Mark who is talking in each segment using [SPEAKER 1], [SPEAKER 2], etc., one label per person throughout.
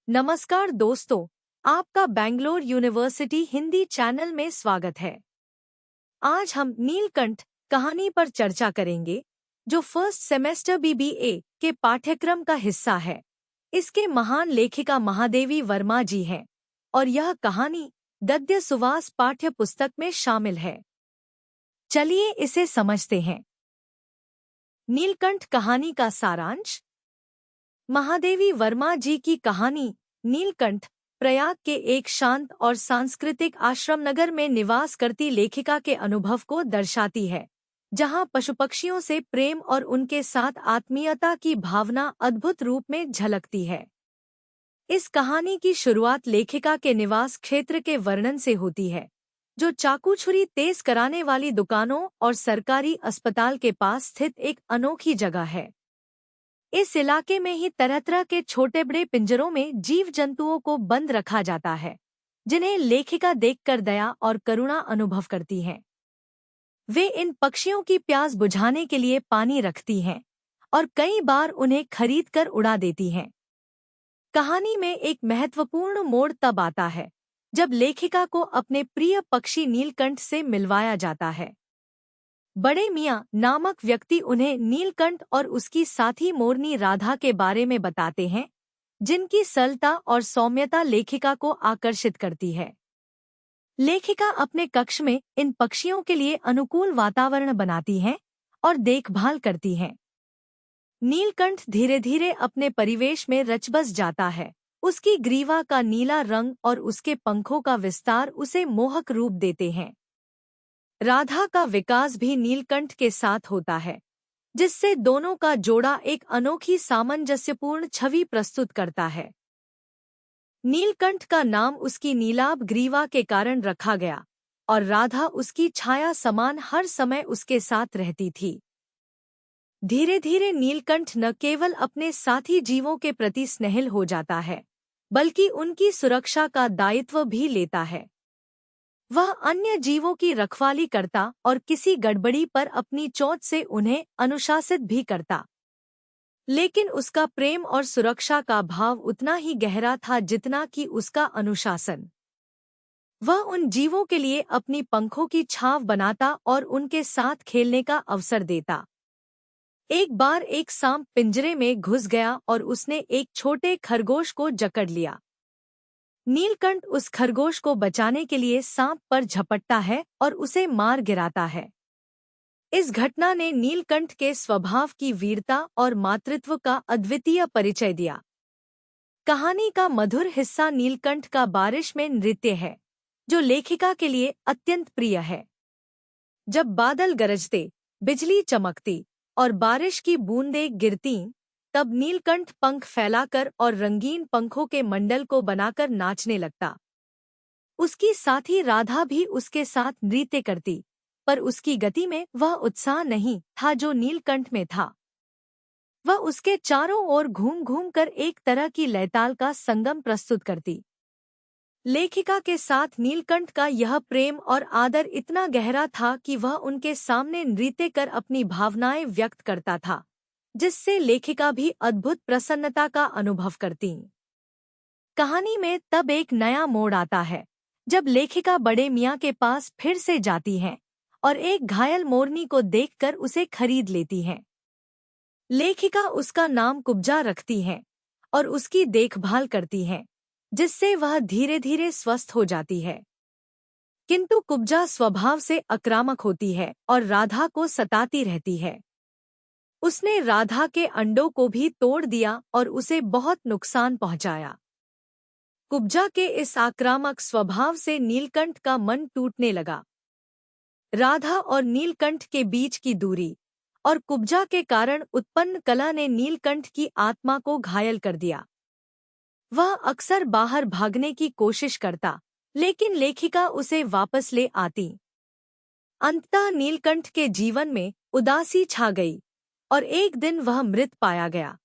[SPEAKER 1] नमस्कार दोस्तों, आपका बैंगलोर यूनिवर्सिटी हिंदी चैनल में स्वागत है। आज हम नीलकंठ कहानी पर चर्चा करेंगे, जो फर्स्ट सेमेस्टर बीबीए के पाठ्यक्रम का हिस्सा है। इसके महान लेखिका महादेवी वर्मा जी हैं और यह कहानी गद्य सुवास पाठ्य पुस्तक में शामिल है। चलिए इसे समझते हैं। नीलकंठ कहानी का सारांश। महादेवी वर्मा जी की कहानी नीलकंठ प्रयाग के एक शांत और सांस्कृतिक आश्रम नगर में निवास करती लेखिका के अनुभव को दर्शाती है, जहां पशु-पक्षियों से प्रेम और उनके साथ आत्मीयता की भावना अद्भुत रूप में झलकती है। इस कहानी की शुरुआत लेखिका के निवास क्षेत्र के वर्णन से होती है, जो चाकू छुरी तेज कराने वाली दुकानों और सरकारी अस्पताल के पास स्थित एक अनोखी जगह है। इस इलाके में ही तरह तरह के छोटे बड़े पिंजरों में जीव जंतुओं को बंद रखा जाता है, जिन्हें लेखिका देखकर दया और करुणा अनुभव करती हैं। वे इन पक्षियों की प्यास बुझाने के लिए पानी रखती हैं और कई बार उन्हें खरीदकर उड़ा देती हैं। कहानी में एक महत्वपूर्ण मोड़ तब आता है जब लेखिका को अपने प्रिय पक्षी नीलकंठ से मिलवाया जाता है। बड़े मियाँ नामक व्यक्ति उन्हें नीलकंठ और उसकी साथी मोरनी राधा के बारे में बताते हैं, जिनकी सरलता और सौम्यता लेखिका को आकर्षित करती है। लेखिका अपने कक्ष में इन पक्षियों के लिए अनुकूल वातावरण बनाती हैं और देखभाल करती हैं। नीलकंठ धीरे धीरे अपने परिवेश में रचबस जाता है। उसकी ग्रीवा का नीला रंग और उसके पंखों का विस्तार उसे मोहक रूप देते हैं। राधा का विकास भी नीलकंठ के साथ होता है, जिससे दोनों का जोड़ा एक अनोखी सामंजस्यपूर्ण छवि प्रस्तुत करता है। नीलकंठ का नाम उसकी नीलाभ ग्रीवा के कारण रखा गया और राधा उसकी छाया समान हर समय उसके साथ रहती थी। धीरे धीरे नीलकंठ न केवल अपने साथी जीवों के प्रति स्नेहिल हो जाता है, बल्कि उनकी सुरक्षा का दायित्व भी लेता है। वह अन्य जीवों की रखवाली करता और किसी गड़बड़ी पर अपनी चोंच से उन्हें अनुशासित भी करता। लेकिन उसका प्रेम और सुरक्षा का भाव उतना ही गहरा था जितना कि उसका अनुशासन। वह उन जीवों के लिए अपनी पंखों की छाव बनाता और उनके साथ खेलने का अवसर देता। एक बार एक सांप पिंजरे में घुस गया और उसने एक छोटे खरगोश को जकड़ लिया। नीलकंठ उस खरगोश को बचाने के लिए सांप पर झपटता है और उसे मार गिराता है। इस घटना ने नीलकंठ के स्वभाव की वीरता और मातृत्व का अद्वितीय परिचय दिया। कहानी का मधुर हिस्सा नीलकंठ का बारिश में नृत्य है, जो लेखिका के लिए अत्यंत प्रिय है। जब बादल गरजते, बिजली चमकती और बारिश की बूंदें गिरतीं, तब नीलकंठ पंख फैलाकर और रंगीन पंखों के मंडल को बनाकर नाचने लगता। उसकी साथी राधा भी उसके साथ नृत्य करती, पर उसकी गति में वह उत्साह नहीं था जो नीलकंठ में था। वह उसके चारों ओर घूम घूम कर एक तरह की लयताल का संगम प्रस्तुत करती। लेखिका के साथ नीलकंठ का यह प्रेम और आदर इतना गहरा था कि वह उनके सामने नृत्य कर अपनी भावनाएं व्यक्त करता था, जिससे लेखिका भी अद्भुत प्रसन्नता का अनुभव करती। कहानी में तब एक नया मोड़ आता है, जब लेखिका बड़े मियाँ के पास फिर से जाती हैं और एक घायल मोरनी को देखकर उसे खरीद लेती हैं। लेखिका उसका नाम कुब्जा रखती हैं और उसकी देखभाल करती हैं, जिससे वह धीरे धीरे स्वस्थ हो जाती है। किंतु कुब्जा स्वभाव से आक्रामक होती है और राधा को सताती रहती है। उसने राधा के अंडों को भी तोड़ दिया और उसे बहुत नुकसान पहुंचाया। कुब्जा के इस आक्रामक स्वभाव से नीलकंठ का मन टूटने लगा। राधा और नीलकंठ के बीच की दूरी और कुब्जा के कारण उत्पन्न कलह ने नीलकंठ की आत्मा को घायल कर दिया। वह अक्सर बाहर भागने की कोशिश करता, लेकिन लेखिका उसे वापस ले आती। अंततः नीलकंठ के जीवन में उदासी छा गई और एक दिन वह मृत पाया गया।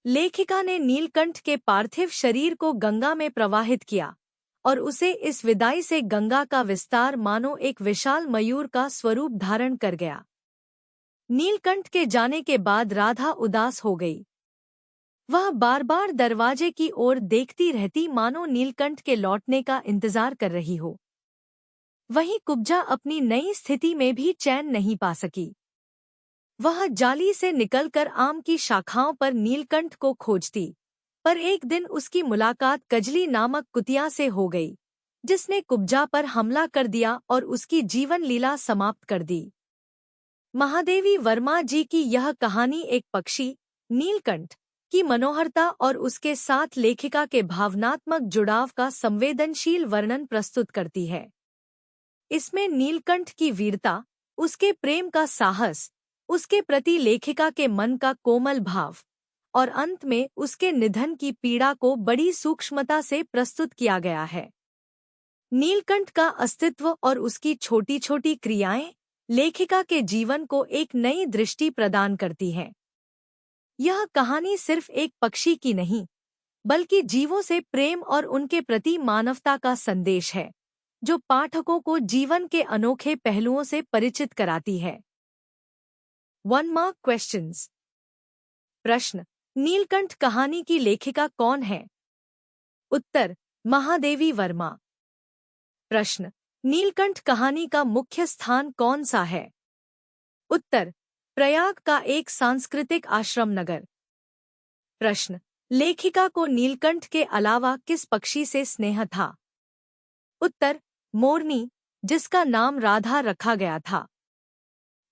[SPEAKER 1] लेखिका ने नीलकंठ के पार्थिव शरीर को गंगा में प्रवाहित किया और उसे इस विदाई से गंगा का विस्तार मानो एक विशाल मयूर का स्वरूप धारण कर गया। नीलकंठ के जाने के बाद राधा उदास हो गई। वह बार बार दरवाजे की ओर देखती रहती, मानो नीलकंठ के लौटने का इंतजार कर रही हो। वहीं कुब्जा अपनी नई स्थिति में भी चैन नहीं पा सकी। वह जाली से निकलकर आम की शाखाओं पर नीलकंठ को खोजती, पर एक दिन उसकी मुलाकात कजली नामक कुतिया से हो गई, जिसने कुब्जा पर हमला कर दिया और उसकी जीवन लीला समाप्त कर दी। महादेवी वर्मा जी की यह कहानी एक पक्षी नीलकंठ की मनोहरता और उसके साथ लेखिका के भावनात्मक जुड़ाव का संवेदनशील वर्णन प्रस्तुत करती है। इसमें नीलकंठ की वीरता, उसके प्रेम का साहस, उसके प्रति लेखिका के मन का कोमल भाव और अंत में उसके निधन की पीड़ा को बड़ी सूक्ष्मता से प्रस्तुत किया गया है। नीलकंठ का अस्तित्व और उसकी छोटी छोटी क्रियाएं लेखिका के जीवन को एक नई दृष्टि प्रदान करती हैं। यह कहानी सिर्फ एक पक्षी की नहीं, बल्कि जीवों से प्रेम और उनके प्रति मानवता का संदेश है, जो पाठकों को जीवन के अनोखे पहलुओं से परिचित कराती है। 1 मार्क क्वेश्चंस। प्रश्न: नीलकंठ कहानी की लेखिका कौन है? उत्तर: महादेवी वर्मा। प्रश्न: नीलकंठ कहानी का मुख्य स्थान कौन सा है? उत्तर: प्रयाग का एक सांस्कृतिक आश्रम नगर। प्रश्न: लेखिका को नीलकंठ के अलावा किस पक्षी से स्नेह था? उत्तर: मोरनी, जिसका नाम राधा रखा गया था।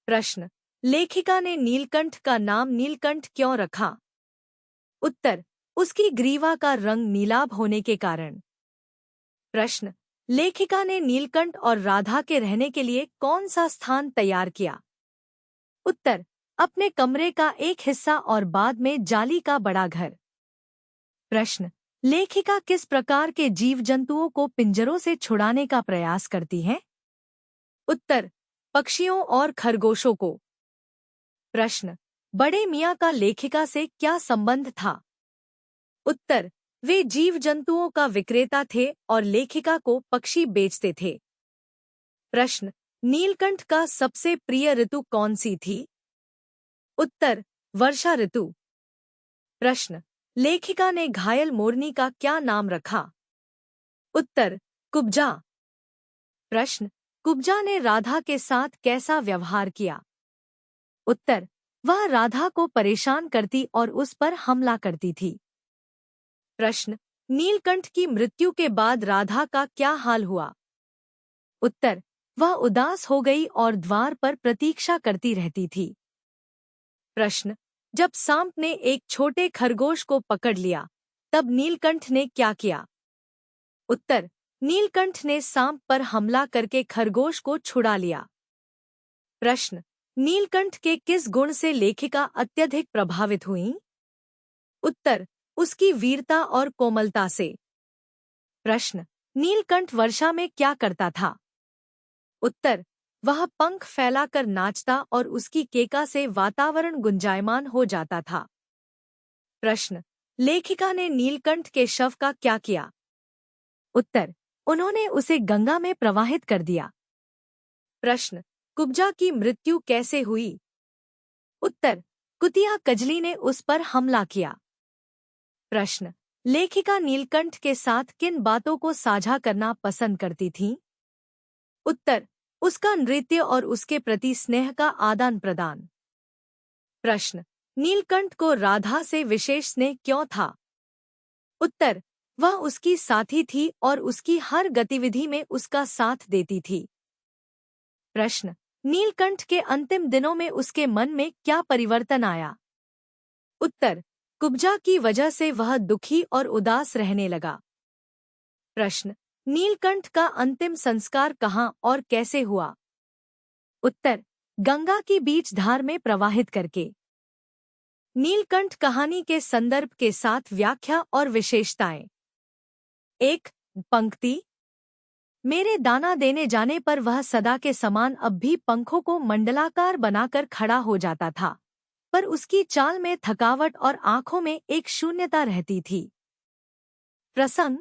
[SPEAKER 1] प्रश्न: लेखिका ने नीलकंठ का नाम नीलकंठ क्यों रखा? उत्तर: उसकी ग्रीवा का रंग नीलाभ होने के कारण। प्रश्न: लेखिका ने नीलकंठ और राधा के रहने के लिए कौन सा स्थान तैयार किया? उत्तर: अपने कमरे का एक हिस्सा और बाद में जाली का बड़ा घर। प्रश्न: लेखिका किस प्रकार के जीव जंतुओं को पिंजरों से छुड़ाने का प्रयास करती है? उत्तर: पक्षियों और खरगोशों को। प्रश्न: बड़े मियाँ का लेखिका से क्या संबंध था? उत्तर: वे जीव जंतुओं का विक्रेता थे और लेखिका को पक्षी बेचते थे। प्रश्न: नीलकंठ का सबसे प्रिय ऋतु कौन सी थी? उत्तर: वर्षा ऋतु। प्रश्न: लेखिका ने घायल मोरनी का क्या नाम रखा? उत्तर: कुब्जा। प्रश्न: कुब्जा ने राधा के साथ कैसा व्यवहार किया? उत्तर: वह राधा को परेशान करती और उस पर हमला करती थी। प्रश्न: नीलकंठ की मृत्यु के बाद राधा का क्या हाल हुआ? उत्तर: वह उदास हो गई और द्वार पर प्रतीक्षा करती रहती थी। प्रश्न: जब सांप ने एक छोटे खरगोश को पकड़ लिया, तब नीलकंठ ने क्या किया? उत्तर: नीलकंठ ने सांप पर हमला करके खरगोश को छुड़ा लिया। प्रश्न: नीलकंठ के किस गुण से लेखिका अत्यधिक प्रभावित हुईं? उत्तर: उसकी वीरता और कोमलता से। प्रश्न: नीलकंठ वर्षा में क्या करता था? उत्तर: वह पंख फैलाकर नाचता और उसकी केका से वातावरण गुंजायमान हो जाता था। प्रश्न: लेखिका ने नीलकंठ के शव का क्या किया? उत्तर: उन्होंने उसे गंगा में प्रवाहित कर दिया। प्रश्न: कुब्जा की मृत्यु कैसे हुई? उत्तर: कुतिया कजली ने उस पर हमला किया। प्रश्न: लेखिका नीलकंठ के साथ किन बातों को साझा करना पसंद करती थीं? उत्तर: उसका नृत्य और उसके प्रति स्नेह का आदान प्रदान। प्रश्न: नीलकंठ को राधा से विशेष स्नेह क्यों था? उत्तर: वह उसकी साथी थी और उसकी हर गतिविधि में उसका साथ देती थी। प्रश्न: नीलकंठ के अंतिम दिनों में उसके मन में क्या परिवर्तन आया? उत्तर: कुब्जा की वजह से वह दुखी और उदास रहने लगा। प्रश्न: नीलकंठ का अंतिम संस्कार कहाँ और कैसे हुआ? उत्तर: गंगा की बीच धार में प्रवाहित करके। नीलकंठ कहानी के संदर्भ के साथ व्याख्या और विशेषताएं। 1. पंक्ति: मेरे दाना देने जाने पर वह सदा के समान अब भी पंखों को मंडलाकार बनाकर खड़ा हो जाता था, पर उसकी चाल में थकावट और आंखों में एक शून्यता रहती थी। प्रसंग: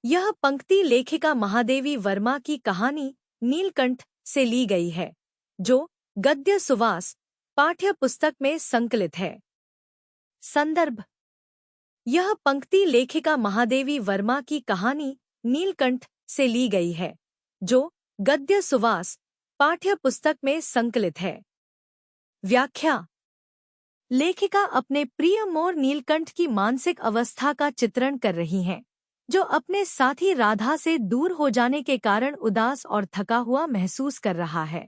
[SPEAKER 1] यह पंक्ति लेखिका महादेवी वर्मा की कहानी नीलकंठ से ली गई है, जो गद्य सुवास पाठ्य पुस्तक में संकलित है। संदर्भ: यह पंक्ति लेखिका महादेवी वर्मा की कहानी नीलकंठ से ली गई है, जो गद्य सुवास पाठ्य पुस्तक में संकलित है। व्याख्या। लेखिका अपने प्रिय मोर नीलकंठ की मानसिक अवस्था का चित्रण कर रही हैं, जो अपने साथी राधा से दूर हो जाने के कारण उदास और थका हुआ महसूस कर रहा है।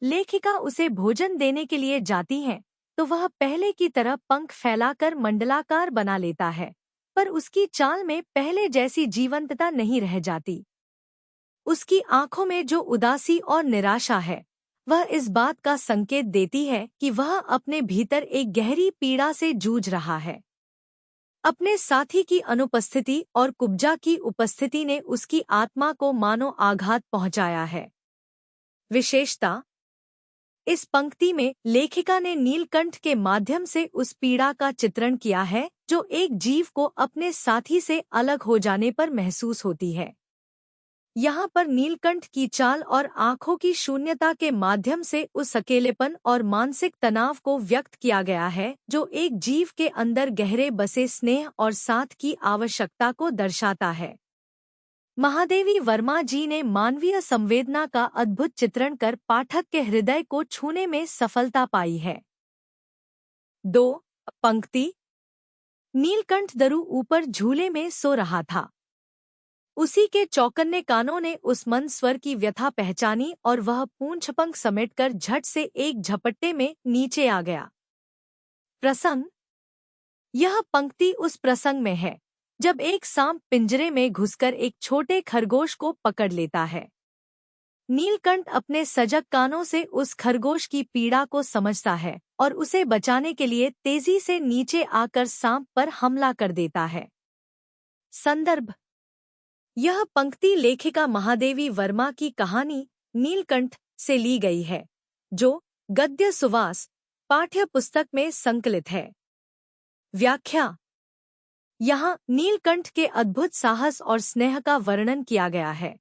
[SPEAKER 1] लेखिका उसे भोजन देने के लिए जाती हैं, तो वह पहले की तरह पंख फैलाकर मंडलाकार बना लेता है, पर उसकी चाल में पहले जैसी जीवंतता नहीं रह जाती। उसकी आंखों में जो उदासी और निराशा है, वह इस बात का संकेत देती है कि वह अपने भीतर एक गहरी पीड़ा से जूझ रहा है। अपने साथी की अनुपस्थिति और कुब्जा की उपस्थिति ने उसकी आत्मा को मानो आघात पहुंचाया है। विशेषता। इस पंक्ति में लेखिका ने नीलकंठ के माध्यम से उस पीड़ा का चित्रण किया है जो एक जीव को अपने साथी से अलग हो जाने पर महसूस होती है। यहाँ पर नीलकंठ की चाल और आंखों की शून्यता के माध्यम से उस अकेलेपन और मानसिक तनाव को व्यक्त किया गया है जो एक जीव के अंदर गहरे बसे स्नेह और साथ की आवश्यकता को दर्शाता है। महादेवी वर्मा जी ने मानवीय संवेदना का अद्भुत चित्रण कर पाठक के हृदय को छूने में सफलता पाई है। 2 पंक्ति। नीलकंठ दरु ऊपर झूले में सो रहा था। उसी के चौकन्ने कानों ने उस मंद स्वर की व्यथा पहचानी और वह पूंछपंख समेटकर झट से एक झपट्टे में नीचे आ गया। प्रसंग। यह पंक्ति उस प्रसंग में है जब एक सांप पिंजरे में घुसकर एक छोटे खरगोश को पकड़ लेता है। नीलकंठ अपने सजग कानों से उस खरगोश की पीड़ा को समझता है और उसे बचाने के लिए तेजी से नीचे आकर सांप पर हमला कर देता है। संदर्भ। यह पंक्ति लेखिका महादेवी वर्मा की कहानी नीलकंठ से ली गई है, जो गद्य सुवास पाठ्य पुस्तक में संकलित है। व्याख्या। यहाँ नीलकंठ के अद्भुत साहस और स्नेह का वर्णन किया गया है।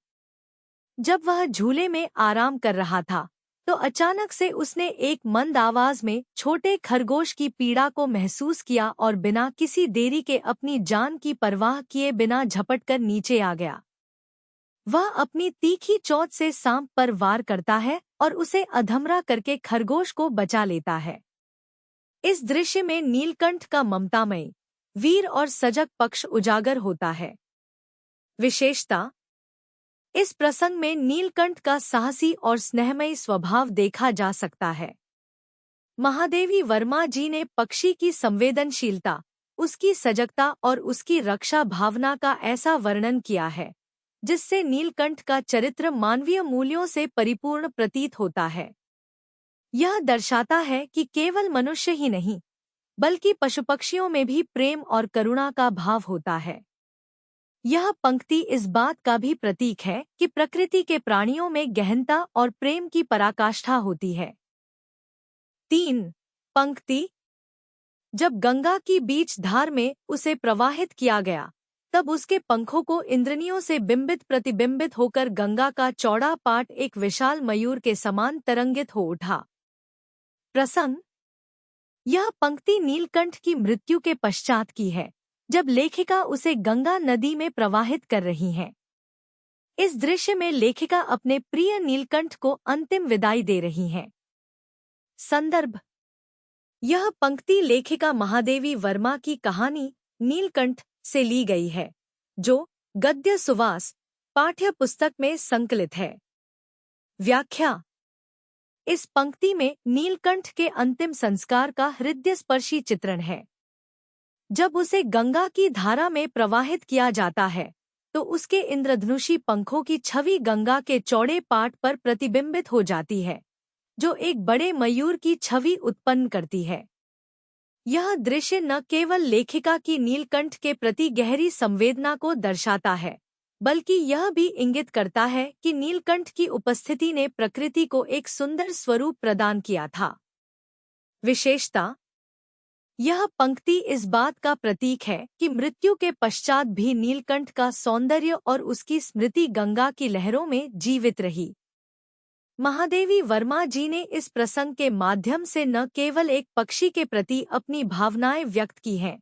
[SPEAKER 1] जब वह झूले में आराम कर रहा था, तो अचानक से उसने एक मंद आवाज में छोटे खरगोश की पीड़ा को महसूस किया और बिना किसी देरी के अपनी जान की परवाह किए बिना झपटकर नीचे आ गया। वह अपनी तीखी चोंच से सांप पर वार करता है और उसे अधमरा करके खरगोश को बचा लेता है। इस दृश्य में नीलकंठ का ममतामयी, वीर और सजग पक्ष उजागर होता है। विशेषता। इस प्रसंग में नीलकंठ का साहसी और स्नेहमयी स्वभाव देखा जा सकता है। महादेवी वर्मा जी ने पक्षी की संवेदनशीलता, उसकी सजगता और उसकी रक्षा भावना का ऐसा वर्णन किया है, जिससे नीलकंठ का चरित्र मानवीय मूल्यों से परिपूर्ण प्रतीत होता है। यह दर्शाता है कि केवल मनुष्य ही नहीं, बल्कि पशुपक्षियों में भी प्रेम और करुणा का भाव होता है। यह पंक्ति इस बात का भी प्रतीक है कि प्रकृति के प्राणियों में गहनता और प्रेम की पराकाष्ठा होती है। 3 पंक्ति। जब गंगा की बीच धार में उसे प्रवाहित किया गया, तब उसके पंखों को इंद्रनियों से बिंबित प्रतिबिंबित होकर गंगा का चौड़ा पाट एक विशाल मयूर के समान तरंगित हो उठा। प्रसंग। यह पंक्ति नीलकंठ की मृत्यु के पश्चात की है, जब लेखिका उसे गंगा नदी में प्रवाहित कर रही हैं। इस दृश्य में लेखिका अपने प्रिय नीलकंठ को अंतिम विदाई दे रही हैं। संदर्भ। यह पंक्ति लेखिका महादेवी वर्मा की कहानी नीलकंठ से ली गई है, जो गद्य सुवास पाठ्य पुस्तक में संकलित है। व्याख्या। इस पंक्ति में नीलकंठ के अंतिम संस्कार का हृदयस्पर्शी चित्रण है। जब उसे गंगा की धारा में प्रवाहित किया जाता है, तो उसके इंद्रधनुषी पंखों की छवि गंगा के चौड़े पाट पर प्रतिबिंबित हो जाती है, जो एक बड़े मयूर की छवि उत्पन्न करती है। यह दृश्य न केवल लेखिका की नीलकंठ के प्रति गहरी संवेदना को दर्शाता है, बल्कि यह भी इंगित करता है कि नीलकंठ की उपस्थिति ने प्रकृति को एक सुंदर स्वरूप प्रदान किया था। विशेषता। यह पंक्ति इस बात का प्रतीक है कि मृत्यु के पश्चात भी नीलकंठ का सौंदर्य और उसकी स्मृति गंगा की लहरों में जीवित रही। महादेवी वर्मा जी ने इस प्रसंग के माध्यम से न केवल एक पक्षी के प्रति अपनी भावनाएं व्यक्त की हैं,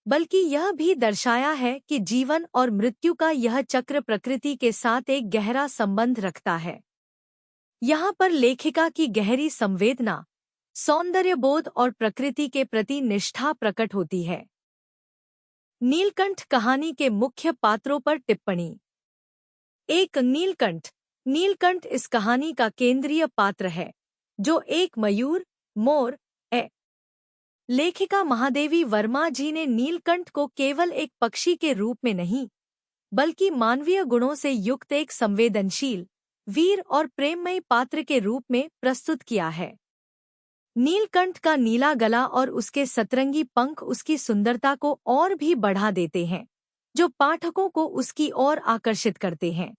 [SPEAKER 1] बल्कि यह भी दर्शाया है कि जीवन और मृत्यु का यह चक्र प्रकृति के साथ एक गहरा संबंध रखता है। यहाँ पर लेखिका की गहरी संवेदना, सौंदर्यबोध और प्रकृति के प्रति निष्ठा प्रकट होती है। नीलकंठ कहानी के मुख्य पात्रों पर टिप्पणी। एक नीलकंठ। नीलकंठ इस कहानी का केंद्रीय पात्र है, जो एक मयूर, मोर है। लेखिका महादेवी वर्मा जी ने नीलकंठ को केवल एक पक्षी के रूप में नहीं, बल्कि मानवीय गुणों से युक्त एक संवेदनशील, वीर और प्रेममयी पात्र के रूप में प्रस्तुत किया है। नीलकंठ का नीला गला और उसके सतरंगी पंख उसकी सुंदरता को और भी बढ़ा देते हैं, जो पाठकों को उसकी ओर आकर्षित करते हैं।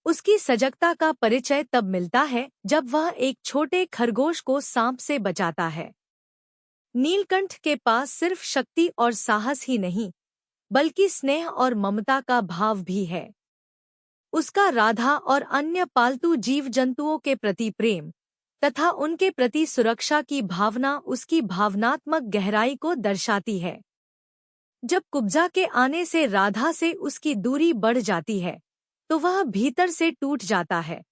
[SPEAKER 1] उसकी सजगता का परिचय तब मिलता है जब वह एक छोटे खरगोश को सांप से बचाता है। नीलकंठ के पास सिर्फ शक्ति और साहस ही नहीं, बल्कि स्नेह और ममता का भाव भी है। उसका राधा और अन्य पालतू जीव जंतुओं के प्रति प्रेम तथा उनके प्रति सुरक्षा की भावना उसकी भावनात्मक गहराई को दर्शाती है। जब कुब्जा के आने से राधा से उसकी दूरी बढ़ जाती है, तो वह भीतर से टूट जाता है।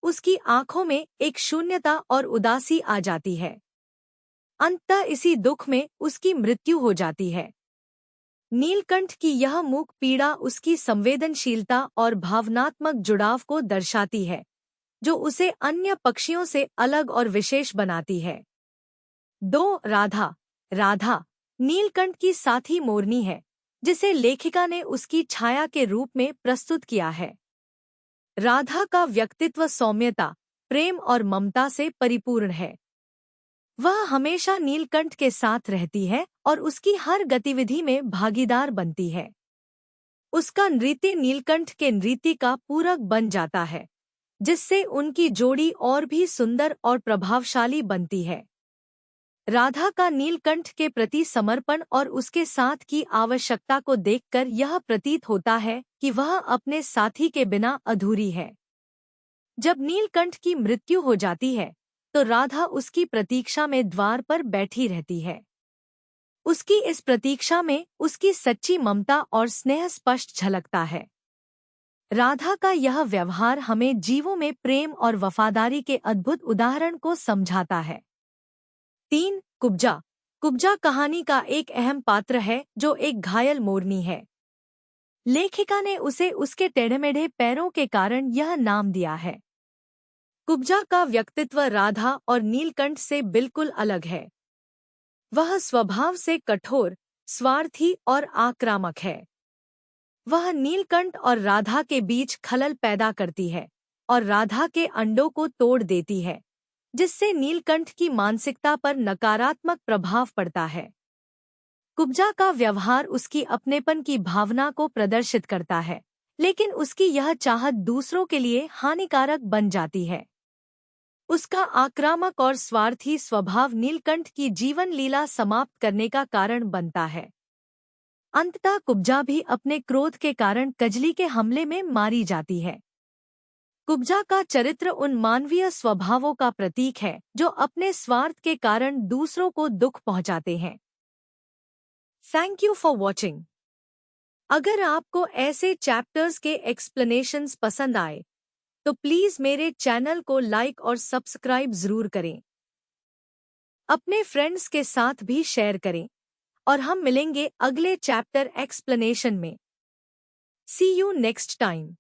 [SPEAKER 1] उसकी आंखों में एक शून्यता और उदासी आ जाती है। अंततः इसी दुख में उसकी मृत्यु हो जाती है। नीलकंठ की यह मूक पीड़ा उसकी संवेदनशीलता और भावनात्मक जुड़ाव को दर्शाती है, जो उसे अन्य पक्षियों से अलग और विशेष बनाती है। 2. राधा। राधा नीलकंठ की साथी मोरनी है, जिसे लेखिका ने उसकी छाया के रूप में प्रस्तुत किया है। राधा का व्यक्तित्व सौम्यता, प्रेम और ममता से परिपूर्ण है। वह हमेशा नीलकंठ के साथ रहती है और उसकी हर गतिविधि में भागीदार बनती है। उसका नृत्य नीलकंठ के नृत्य का पूरक बन जाता है, जिससे उनकी जोड़ी और भी सुंदर और प्रभावशाली बनती है। राधा का नीलकंठ के प्रति समर्पण और उसके साथ की आवश्यकता को देखकर यह प्रतीत होता है कि वह अपने साथी के बिना अधूरी है। जब नीलकंठ की मृत्यु हो जाती है, तो राधा उसकी प्रतीक्षा में द्वार पर बैठी रहती है। उसकी इस प्रतीक्षा में उसकी सच्ची ममता और स्नेह स्पष्ट झलकता है। राधा का यह व्यवहार हमें जीवों में प्रेम और वफादारी के अद्भुत उदाहरण को समझाता है। 3. कुब्जा। कुब्जा कहानी का एक अहम पात्र है, जो एक घायल मोरनी है। लेखिका ने उसे उसके टेढ़े-मेढ़े पैरों के कारण यह नाम दिया है। कुब्जा का व्यक्तित्व राधा और नीलकंठ से बिल्कुल अलग है। वह स्वभाव से कठोर, स्वार्थी और आक्रामक है। वह नीलकंठ और राधा के बीच खलल पैदा करती है और राधा के अंडों को तोड़ देती है, जिससे नीलकंठ की मानसिकता पर नकारात्मक प्रभाव पड़ता है। कुब्जा का व्यवहार उसकी अपनेपन की भावना को प्रदर्शित करता है, लेकिन उसकी यह चाहत दूसरों के लिए हानिकारक बन जाती है। उसका आक्रामक और स्वार्थी स्वभाव नीलकंठ की जीवन लीला समाप्त करने का कारण बनता है। अंततः कुब्जा भी अपने क्रोध के कारण कजली के हमले में मारी जाती है। कुब्जा का चरित्र उन मानवीय स्वभावों का प्रतीक है जो अपने स्वार्थ के कारण दूसरों को दुख पहुंचाते हैं। Thank you for watching. अगर आपको ऐसे चैप्टर्स के एक्सप्लेनेशंस पसंद आए, तो प्लीज मेरे चैनल को लाइक और सब्सक्राइब जरूर करें। अपने फ्रेंड्स के साथ भी शेयर करें और हम मिलेंगे अगले चैप्टर एक्सप्लेनेशन में। सी यू नेक्स्ट टाइम।